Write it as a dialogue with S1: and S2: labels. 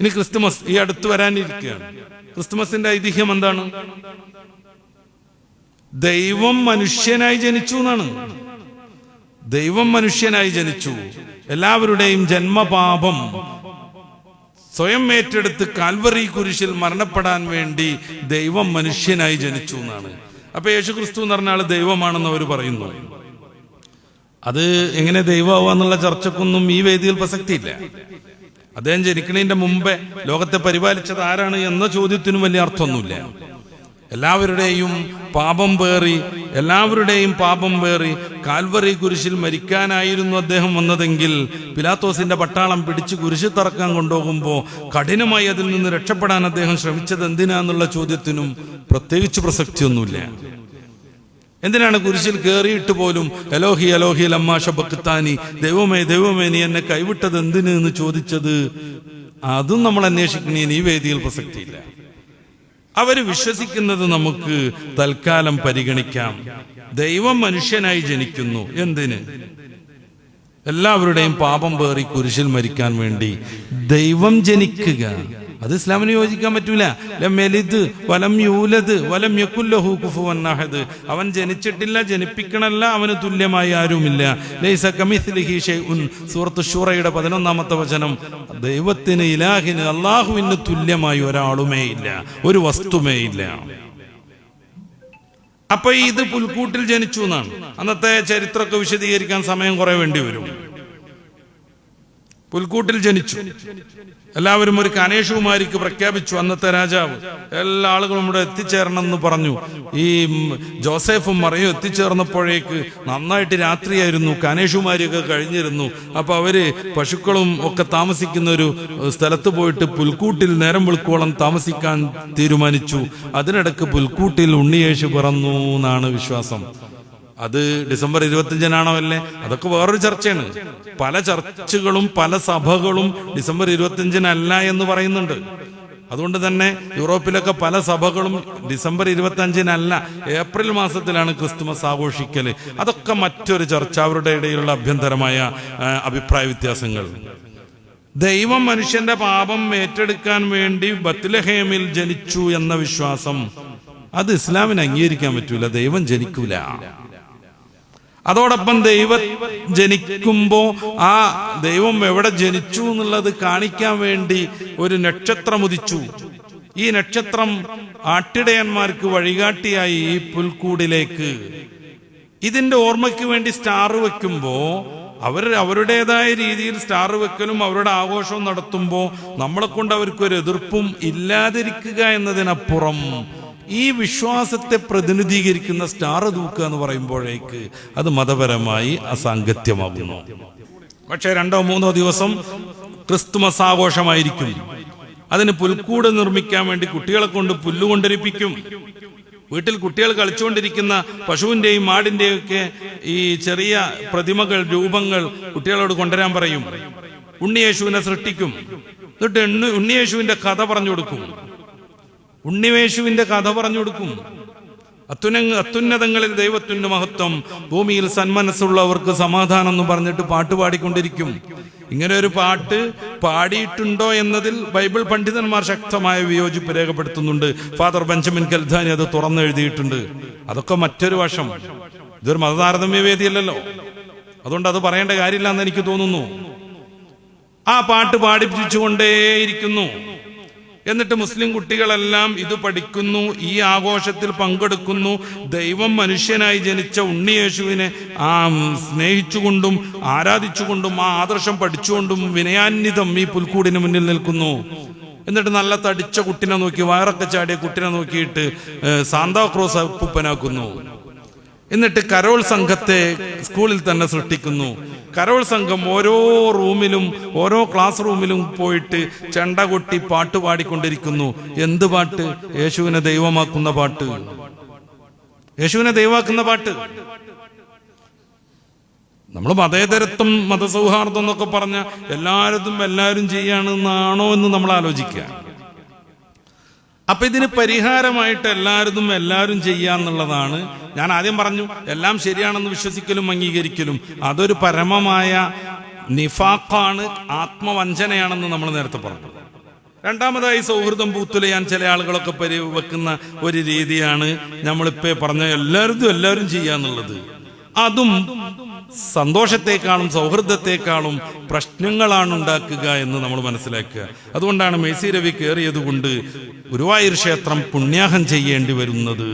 S1: ഇനി ക്രിസ്തുമസ് ഈ അടുത്ത് വരാനിരിക്കുകയാണ്. ക്രിസ്തുമസിന്റെ ഐതിഹ്യം എന്താണ്? ദൈവം മനുഷ്യനായി ജനിച്ചു എന്നാണ്. ദൈവം മനുഷ്യനായി ജനിച്ചു. എല്ലാവരുടെയും ജന്മപാപം സ്വയം ഏറ്റെടുത്ത് കാൽവറി കുരിശിൽ മരണപ്പെടാൻ വേണ്ടി ദൈവം മനുഷ്യനായി ജനിച്ചു എന്നാണ്. അപ്പൊ യേശു ക്രിസ്തു എന്ന് പറഞ്ഞ ആള് ദൈവമാണെന്ന് അവർ പറയുന്നു. അത് എങ്ങനെ ദൈവമാവാന്നുള്ള ചർച്ചക്കൊന്നും ഈ വേദിയിൽ പ്രസക്തിയില്ല. അദ്ദേഹം ജനിക്കുന്നതിന്റെ മുമ്പേ ലോകത്തെ പരിപാലിച്ചത് ആരാണ് എന്ന ചോദ്യത്തിനും വലിയ അർത്ഥമൊന്നുമില്ല. എല്ലാവരുടെയും പാപം പേറി കാൽവറി കുരിശിൽ മരിക്കാനായിരുന്നു അദ്ദേഹം വന്നതെങ്കിൽ പിലാത്തോസിന്റെ പട്ടാളം പിടിച്ച് കുരിശ് തറക്കാൻ കൊണ്ടുപോകുമ്പോൾ കഠിനമായി അതിൽ നിന്ന് രക്ഷപ്പെടാൻ അദ്ദേഹം ശ്രമിച്ചത് എന്തിനാന്നുള്ള ചോദ്യത്തിനും പ്രത്യേകിച്ച് പ്രസക്തിയൊന്നുമില്ല. എന്തിനാണ് കുരിശിൽ കയറിയിട്ട് പോലും എലോഹി എലോഹി ലമ്മാ ശബക്താനി, ദൈവമേ ദൈവമേ നീ എന്നെ കൈവിട്ടത് എന്തിന് എന്ന് ചോദിച്ചത്? അതും നമ്മൾ അന്വേഷിക്കണേന് ഈ വേദിയിൽ പ്രസക്തിയില്ല. അവര് വിശ്വസിക്കുന്നത് നമുക്ക് തൽക്കാലം പരിഗണിക്കാം. ദൈവം മനുഷ്യനായി ജനിക്കുന്നു. എന്തിന്? എല്ലാവരുടെയും പാപം പേറി കുരിശിൽ മരിക്കാൻ വേണ്ടി ദൈവം ജനിക്കുക. അത് ഇസ്ലാമിന് യോജിക്കാൻ പറ്റൂല. ലം യലിദ് വലം യൂലദ് വലം യകുൽ ലഹു കുഫുവൻ അഹദ്. അവൻ ജനിച്ചിട്ടില്ല, ജനിപ്പിക്കണല്ല, അവന് തുല്യമായി ആരുമില്ല. ലൈസ കമിസ്ലിഹി ഷൈഉൻ. സൂറത്ത് ശൂറയുടെ 11-ാമത്തെ വചനം. ദൈവത്തിന്, ഇലാഹിന്, അള്ളാഹുവിന് തുല്യമായി ഒരാളുമേ ഇല്ല, ഒരു വസ്തുമേ ഇല്ല. അപ്പൊ ഇത് പുൽക്കൂട്ടിൽ ജനിച്ചു എന്നാണ്. അന്നത്തെ ചരിത്രമൊക്കെ വിശദീകരിക്കാൻ സമയം കുറെ വേണ്ടി വരും. പുൽക്കൂട്ടിൽ ജനിച്ചു. എല്ലാവരും ഒരു കനേഷുകുമാരിക്ക് പ്രഖ്യാപിച്ചു. അന്നത്തെ രാജാവ് എല്ലാ ആളുകളും ഇവിടെ എത്തിച്ചേരണം എന്ന് പറഞ്ഞു. ഈ ജോസഫും മറിയും എത്തിച്ചേർന്നപ്പോഴേക്ക് നന്നായിട്ട് രാത്രിയായിരുന്നു, കനേഷുമാരിയൊക്കെ കഴിഞ്ഞിരുന്നു. അപ്പൊ അവര് പശുക്കളും ഒക്കെ താമസിക്കുന്ന ഒരു സ്ഥലത്ത് പോയിട്ട് പുൽക്കൂട്ടിൽ നേരം വെളുക്കോളം താമസിക്കാൻ തീരുമാനിച്ചു. അതിനിടക്ക് പുൽക്കൂട്ടിൽ ഉണ്ണിയേശു പിറന്നു എന്നാണ് വിശ്വാസം. അത് ഡിസംബർ 25-നാണോ അല്ലേ? അതൊക്കെ വേറൊരു ചർച്ചയാണ്. പല ചർച്ചുകളും പല സഭകളും ഡിസംബർ 25-നല്ല എന്ന് പറയുന്നുണ്ട്. അതുകൊണ്ട് തന്നെ യൂറോപ്പിലൊക്കെ പല സഭകളും ഡിസംബർ 25-നല്ല, ഏപ്രിൽ മാസത്തിലാണ് ക്രിസ്തുമസ് ആഘോഷിക്കല്. അതൊക്കെ മറ്റൊരു ചർച്ച, അവരുടെ ഇടയിലുള്ള അഭ്യന്തരമായ അഭിപ്രായ വ്യത്യാസങ്ങൾ. ദൈവം മനുഷ്യന്റെ പാപം ഏറ്റെടുക്കാൻ വേണ്ടി ബത്ലഹേമിൽ ജനിച്ചു എന്ന വിശ്വാസം അത് ഇസ്ലാമിന് അംഗീകരിക്കാൻ പറ്റൂല. ദൈവം ജനിക്കൂല. അതോടൊപ്പം ദൈവം ജനിക്കുമ്പോ ആ ദൈവം എവിടെ ജനിച്ചു എന്നുള്ളത് കാണിക്കാൻ വേണ്ടി ഒരു നക്ഷത്രം ഉദിച്ചു. ഈ നക്ഷത്രം ആട്ടിടയന്മാർക്ക് വഴികാട്ടിയായി ഈ പുൽക്കൂടിലേക്ക്. ഇതിന്റെ ഓർമ്മയ്ക്ക് വേണ്ടി സ്റ്റാർ വെക്കുമ്പോ അവരുടേതായ രീതിയിൽ സ്റ്റാർ വെക്കലും അവരുടെ ആഘോഷവും നടത്തുമ്പോൾ നമ്മളെ കൊണ്ട് അവർക്കൊരു എതിർപ്പും ഇല്ലാതിരിക്കുക എന്നതിനപ്പുറം ഈ വിശ്വാസത്തെ പ്രതിനിധീകരിക്കുന്ന സ്റ്റാർ തൂക്കുക എന്ന് പറയുമ്പോഴേക്ക് അത് മതപരമായി അസാംഗത്യമാകുന്നു. പക്ഷെ 2-3 ദിവസം ക്രിസ്തുമസ് ആഘോഷമായിരിക്കും. അതിന് പുൽക്കൂട് നിർമ്മിക്കാൻ വേണ്ടി കുട്ടികളെ കൊണ്ട് പുല്ല് കൊണ്ടിരിപ്പിക്കും. വീട്ടിൽ കുട്ടികൾ കളിച്ചുകൊണ്ടിരിക്കുന്ന പശുവിന്റെയും ആടിന്റെയും ഒക്കെ ഈ ചെറിയ പ്രതിമകൾ, രൂപങ്ങൾ കുട്ടികളോട് കൊണ്ടുവരാൻ പറയും. ഉണ്ണിയേശുവിനെ സൃഷ്ടിക്കും. എന്നിട്ട് ഉണ്ണിയേശുവിന്റെ കഥ പറഞ്ഞു കൊടുക്കും. ഉണ്ണിയേശുവിന്റെ കഥ പറഞ്ഞു കൊടുക്കും. അത്യുന്നതങ്ങളിൽ ദൈവത്തിന്റെ മഹത്വം, ഭൂമിയിൽ സന്മനസ്സുള്ളവർക്ക് സമാധാനം എന്ന് പറഞ്ഞിട്ട് പാട്ട് പാടിക്കൊണ്ടിരിക്കും. ഇങ്ങനെ ഒരു പാട്ട് പാടിയിട്ടുണ്ടോ എന്നതിൽ ബൈബിൾ പണ്ഡിതന്മാർ ശക്തമായ വിയോജിപ്പ് രേഖപ്പെടുത്തുന്നുണ്ട്. ഫാദർ ബെഞ്ചമിൻ കൽധാനി അത് തുറന്നെഴുതിയിട്ടുണ്ട്. അതൊക്കെ മറ്റൊരു വശം. ഇതൊരു മതതാരതമ്യ വേദിയല്ലല്ലോ, അതുകൊണ്ട് അത് പറയേണ്ട കാര്യമില്ല എന്ന് എനിക്ക് തോന്നുന്നു. ആ പാട്ട് പാടിപ്പിച്ചുകൊണ്ടേയിരിക്കുന്നു. എന്നിട്ട് മുസ്ലിം കുട്ടികളെല്ലാം ഇത് പഠിക്കുന്നു, ഈ ആഘോഷത്തിൽ പങ്കെടുക്കുന്നു. ദൈവം മനുഷ്യനായി ജനിച്ച ഉണ്ണിയേശുവിനെ സ്നേഹിച്ചുകൊണ്ടും ആരാധിച്ചുകൊണ്ടും ആ ആദർശം പഠിച്ചുകൊണ്ടും വിനയാന്വിതം ഈ പുൽക്കൂടിന് മുന്നിൽ നിൽക്കുന്നു. എന്നിട്ട് നല്ല തടിച്ച കുട്ടിനെ നോക്കി, വയറൊക്കെ ചാടിയ കുട്ടിനെ നോക്കിയിട്ട് സാന്താക്രോസ് അപ്പൂപ്പനാക്കുന്നു. എന്നിട്ട് കരോൾ സംഘത്തെ സ്കൂളിൽ തന്നെ സൃഷ്ടിക്കുന്നു. കരോൾ സംഘം ഓരോ റൂമിലും, ഓരോ ക്ലാസ് റൂമിലും പോയിട്ട് ചെണ്ട കൊട്ടി പാട്ട് പാടിക്കൊണ്ടിരിക്കുന്നു. എന്ത് പാട്ട്? യേശുവിനെ ദൈവമാക്കുന്ന പാട്ട്. യേശുവിനെ ദൈവമാക്കുന്ന പാട്ട്. നമ്മൾ മതേതരത്വം, മതസൗഹാർദ്ദം എന്നൊക്കെ പറഞ്ഞ എല്ലാവരും ചെയ്യാണെന്നാണോ എന്ന് നമ്മൾ ആലോചിക്കുക. അപ്പൊ ഇതിന് പരിഹാരമായിട്ട് എല്ലാവരും ചെയ്യാന്നുള്ളതാണ്. ഞാൻ ആദ്യം പറഞ്ഞു, എല്ലാം ശരിയാണെന്ന് വിശ്വസിക്കലും അംഗീകരിക്കലും അതൊരു പരമമായ നിഫാഖാണ്, ആത്മവഞ്ചനയാണെന്ന് നമ്മൾ നേരത്തെ പറഞ്ഞു. രണ്ടാമതായി സൗഹൃദം പൂത്തുലയാൻ ചില ആളുകളൊക്കെ വെക്കുന്ന ഒരു രീതിയാണ് നമ്മളിപ്പോ പറഞ്ഞ എല്ലാവരും ചെയ്യാന്നുള്ളത്. അതും സന്തോഷത്തെക്കാളും സൗഹൃദത്തെക്കാളും പ്രശ്നങ്ങളാണ് ഉണ്ടാക്കുക എന്ന് നമ്മൾ മനസ്സിലാക്കുക. അതുകൊണ്ടാണ് മേസി രവി കയറിയത് കൊണ്ട് ഗുരുവായൂർ ക്ഷേത്രം പുണ്യാഹം ചെയ്യേണ്ടി വരുന്നത്.